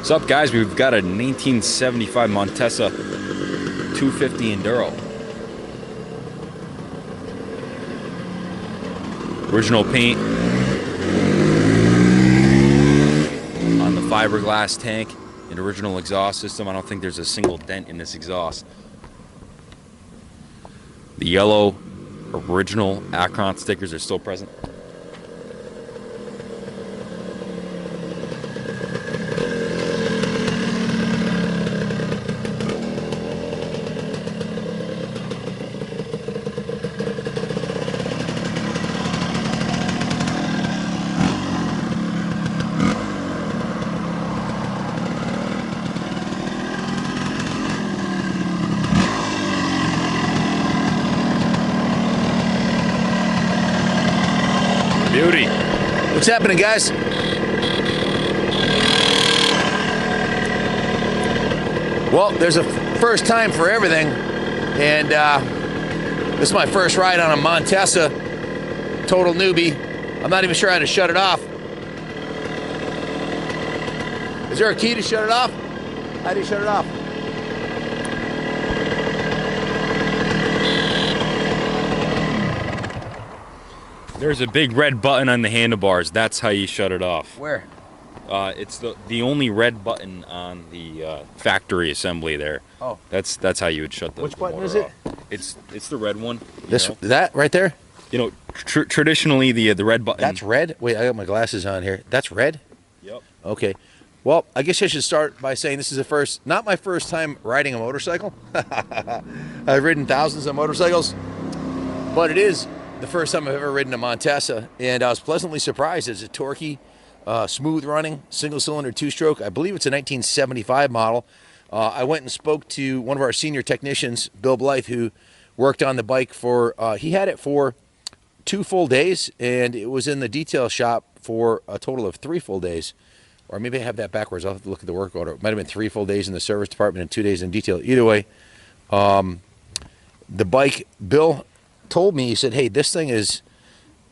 What's up, guys? We've got a 1975 Montesa 250 Enduro. Original paint on the fiberglass tank and original exhaust system. I don't think there's a single dent in this exhaust. The yellow original Akron stickers are still present. Beauty. What's happening, guys? Well, there's a first time for everything, and this is my first ride on a Montesa. Total newbie. I'm not even sure how to shut it off. Is there a key to shut it off? How do you shut it off? There's a big red button on the handlebars. That's how you shut it off. Where? It's the only red button on the factory assembly there. Oh. That's how you would shut the Which button motor is it? off. It's the red one. That right there? You know, traditionally the red button. That's red? Wait, I got my glasses on here. That's red? Yep. Okay. Well, I guess I should start by saying this is not my first time riding a motorcycle. I've ridden thousands of motorcycles, but it is the first time I've ever ridden a Montesa, and I was pleasantly surprised. It's a torquey, smooth running, single cylinder, two-stroke. I believe it's a 1975 model. I went and spoke to one of our senior technicians, Bill Blythe, who worked on the bike for, he had it for 2 full days, and it was in the detail shop for a total of 3 full days. Or maybe I have that backwards. I'll have to look at the work order. It might have been 3 full days in the service department and 2 days in detail. Either way, the bike, Bill told me, he said, hey, this thing is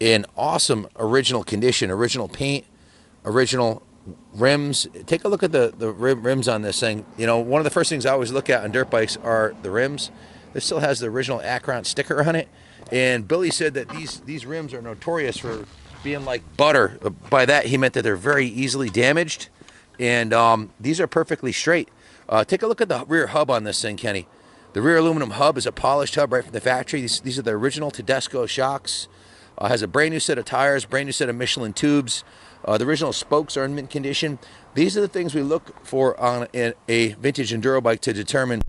in awesome original condition, original paint, original rims. Take a look at the rims on this thing. You know, one of the first things I always look at on dirt bikes are the rims. This still has the original Akron sticker on it. And Billy said that these rims are notorious for being like butter. By that, he meant that they're very easily damaged. And these are perfectly straight. Take a look at the rear hub on this thing, Kenny. The rear aluminum hub is a polished hub right from the factory. These are the original Tedesco shocks. Has a brand new set of tires, brand new set of Michelin tubes. The original spokes are in mint condition. These are the things we look for on a vintage enduro bike to determine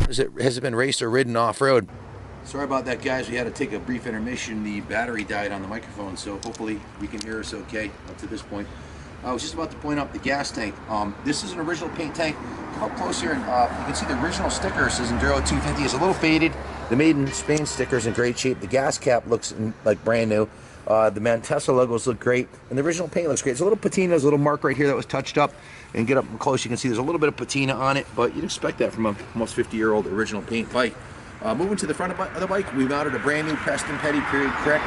has it been raced or ridden off-road. Sorry about that, guys. We had to take a brief intermission. The battery died on the microphone, so hopefully we can hear us okay up to this point. I was just about to point out the gas tank. This is an original paint tank. Come up close here, and you can see the original sticker says Enduro 250. It's a little faded. The Made in Spain sticker is in great shape. The gas cap looks like brand new. The Montesa logos look great, and the original paint looks great. There's a little patina, there's a little mark right here that was touched up. And get up close, you can see there's a little bit of patina on it, but you'd expect that from a almost 50-year-old original paint bike. Moving to the front of the bike, we mounted a brand new Preston Petty period correct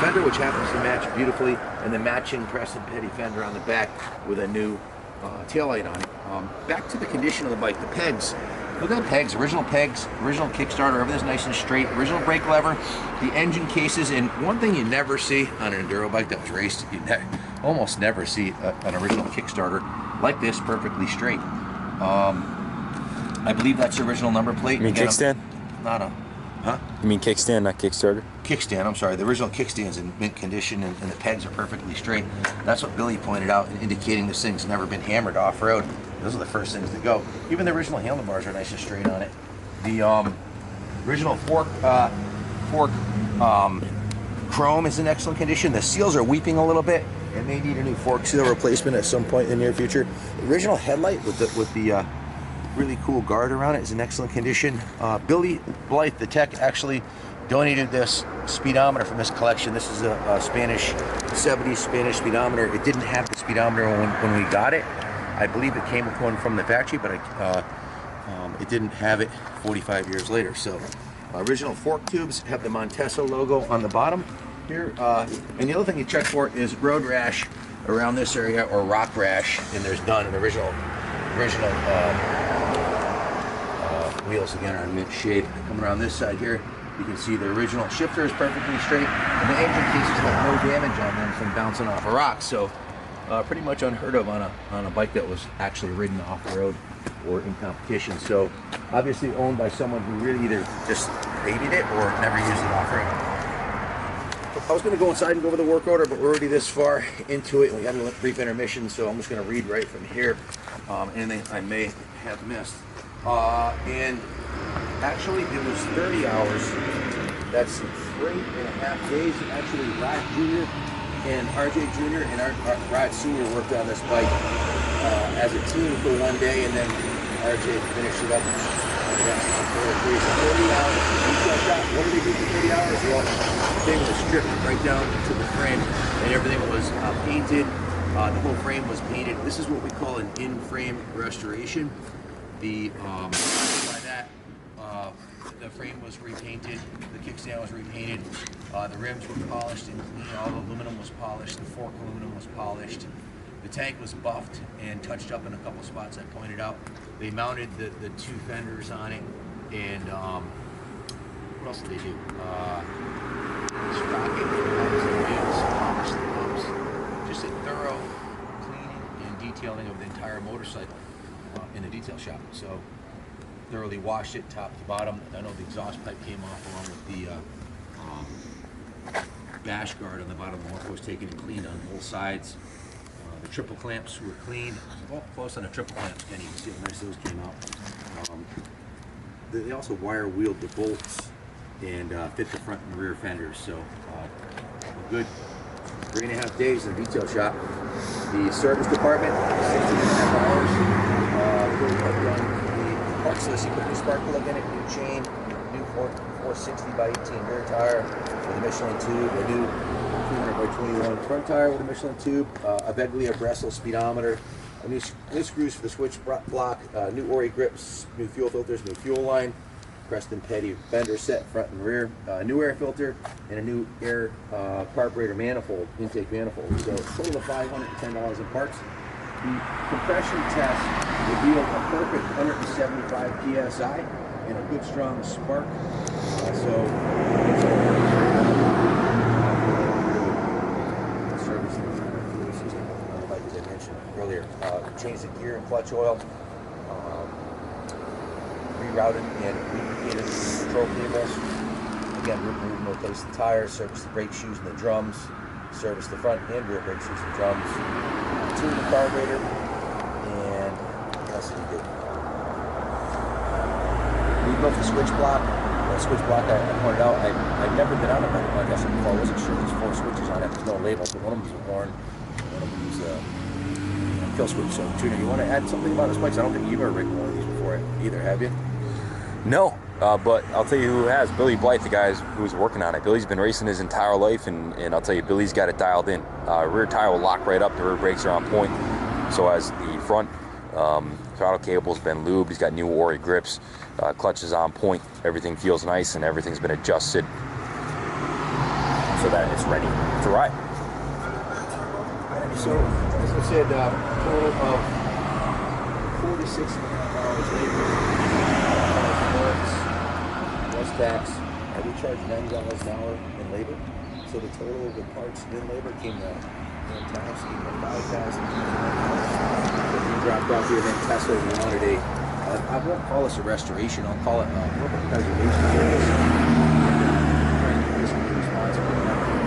fender, which happens to match beautifully, and the matching Preston Petty fender on the back with a new taillight on it. Back to the condition of the bike, the pegs. Look at the pegs, original Kickstarter, everything's nice and straight, original brake lever, the engine cases, and one thing you never see on an enduro bike that was raced, you almost never see an original Kickstarter like this, perfectly straight. I believe that's the original number plate. You mean kickstand? Not a, huh? You mean kickstand, not Kickstarter? Kickstand, I'm sorry. The original kickstand's in mint condition, and the pegs are perfectly straight. That's what Billy pointed out, indicating this thing's never been hammered off-road. Those are the first things to go. Even the original handlebars are nice and straight on it. The original fork chrome is in excellent condition. The seals are weeping a little bit. It may need a new fork seal replacement at some point in the near future. The original headlight with the really cool guard around it is in excellent condition. Billy Blythe, the tech, actually donated this speedometer from this collection. This is a Spanish 70s Spanish speedometer. It didn't have the speedometer when we got it. I believe it came with one from the factory, but it didn't have it 45 years later. So original fork tubes have the Montesa logo on the bottom here. And the other thing you check for is road rash around this area, or rock rash, and there's none. And the original original wheels again are in mint shape. Coming around this side here, you can see the original shifter is perfectly straight, and the engine cases have no damage on them from bouncing off a rock. So pretty much unheard of on a bike that was actually ridden off the road or in competition. So obviously owned by someone who really either just hated it or never used it off road. I was going to go inside and go over the work order, but we're already this far into it. We got a brief intermission, so I'm just going to read right from here. Anything I may have missed. And actually, it was 30 hours. That's 3.5 days. Actually, Rod Jr. and RJ Jr. and our Rod Sr. worked on this bike as a team for one day, and then RJ finished it up. Yes, 40 hours. What did they do for 30 hours? Well, the thing was stripped right down to the frame, and everything was painted. The whole frame was painted. This is what we call an in-frame restoration. The frame was repainted, the kickstand was repainted, the rims were polished and clean, all the aluminum was polished, the fork aluminum was polished. The tank was buffed and touched up in a couple spots I pointed out. They mounted the two fenders on it, and what else did they do? Sprocket, polished the wheels, polished the pumps. Just a thorough cleaning and detailing of the entire motorcycle in the detail shop. So thoroughly washed it top to bottom. I know the exhaust pipe came off along with the dash guard on the bottom. The motor was taken and cleaned on both sides. The triple clamps were cleaned. Well, close on the triple clamps, Kenny. You can see how nice those came out. They also wire wheeled the bolts and fit the front and rear fenders. So a good 3.5 days in the detail shop. The service department, 16.5 hours. The parts list, you put a new spark plug in it, new chain, new 460 by 18 rear tire with a Michelin tube, a new 200 by 21 front tire with a Michelin tube, a Beglia Brestle speedometer, new screws for the switch block, new Ori grips, new fuel filters, new fuel line, Preston Petty fender set front and rear, new air filter, and a new air carburetor manifold, intake manifold. So total of $510 in parts. The compression test revealed a perfect 175 psi and a good strong spark. Service system, like I mentioned earlier, changed the gear and clutch oil, rerouted and lubricated the control cables. Again, removed and replaced the tires, serviced the brake shoes and the drums, serviced the front and rear brake shoes and drums, tuned the carburetor, and what else did we do? We built the switch block. The switch block I pointed out, I've never been on a bike like this before. I wasn't sure there's 4 switches on it. There's no label, but one of them was a horn, one of them was a kill switch. So, Tuner, you want to add something about this bike? I don't think you've ever ridden one of these before either, have you? No, but I'll tell you who has. Billy Blythe, the guy who's working on it. Billy's been racing his entire life, and I'll tell you, Billy's got it dialed in. Rear tire will lock right up. The rear brakes are on point. So as the front throttle cable's been lubed. He's got new Ori grips. Clutch is on point. Everything feels nice, and everything's been adjusted so that it's ready to ride. So, as I said, total of 46 hours labor, plus tax. We charge $90 an hour in labor. So the total of the parts and labor came to $5,000. We dropped off here, then Tesla, we wanted I won't call this a restoration. I'll call it more of a preservation service.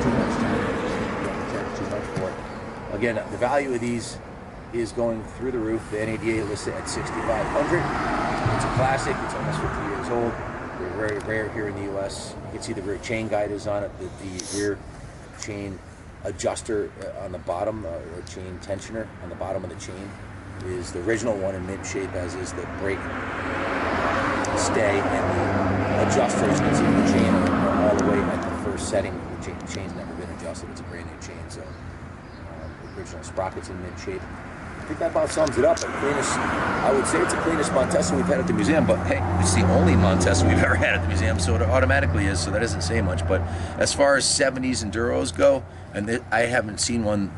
Too much time. Too much for it. Again, the value of these is going through the roof. The NADA listed at $6,500. It's a classic. It's almost 50 years old. They're very rare here in the U.S. You can see the rear chain guide is on it. The rear chain adjuster on the bottom, or chain tensioner on the bottom of the chain, is the original one in mint shape, as is the brake stay and the adjusters. You can see the chain all the way at the first setting. The chain's never been adjusted. It's a brand new chain. So the original sprockets in mint shape. I think that about sums it up. I would say it's the cleanest Montesa we've had at the museum, but hey, it's the only Montesa we've ever had at the museum, so it automatically is, so that doesn't say much. But as far as 70s Enduros go, and I haven't seen one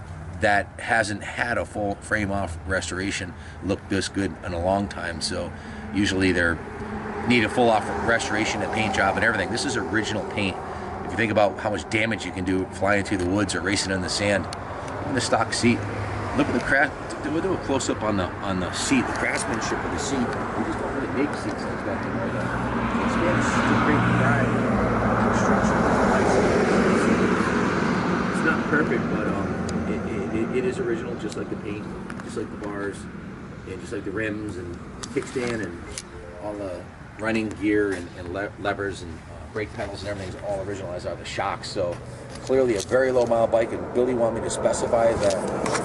that hasn't had a full frame off restoration look this good in a long time. So usually they're need a full off restoration, a paint job and everything. This is original paint. If you think about how much damage you can do flying through the woods or racing in the sand. Look at the stock seat. Look at the craft. We'll do a close up on the seat, the craftsmanship of the seat. We just don't really make seats like that anymore. It's a great pride construction. It's not perfect, but it is original, just like the paint, just like the bars, and just like the rims and kickstand and all the running gear and levers and brake pedals and everything's all original, as are the shocks. So clearly a very low mile bike, and Billy wanted me to specify that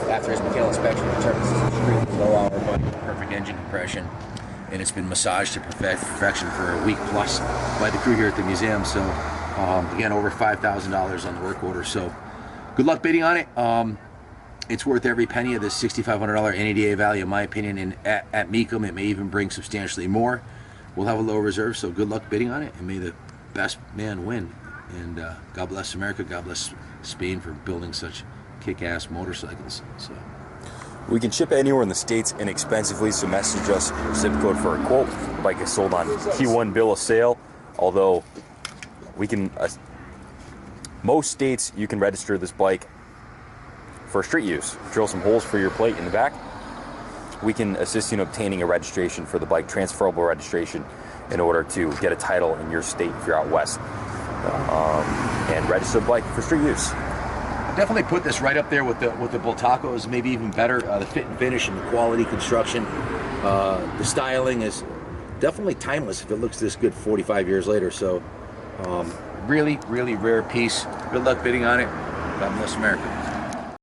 after his mechanical inspection he determined this is a extremely low hour bike, perfect engine compression, and it's been massaged to perfection for a week plus by the crew here at the museum. So again, over $5,000 on the work order. So good luck bidding on it. It's worth every penny of this $6,500 NADA value, in my opinion, and at Mecum it may even bring substantially more. We'll have a low reserve, so good luck bidding on it, and may the best man win. And God bless America, God bless Spain for building such kick-ass motorcycles. So we can ship anywhere in the States inexpensively, so message us your zip code for a quote. The bike is sold on T1 bill of sale, although we can, most states you can register this bike for street use. Drill some holes for your plate in the back. We can assist you in obtaining a registration for the bike, transferable registration, in order to get a title in your state if you're out west, and register the bike for street use. Definitely put this right up there with the Bultacos, maybe even better. The fit and finish and the quality construction, the styling is definitely timeless if it looks this good 45 years later. So really, really rare piece. Good luck bidding on it. God bless America.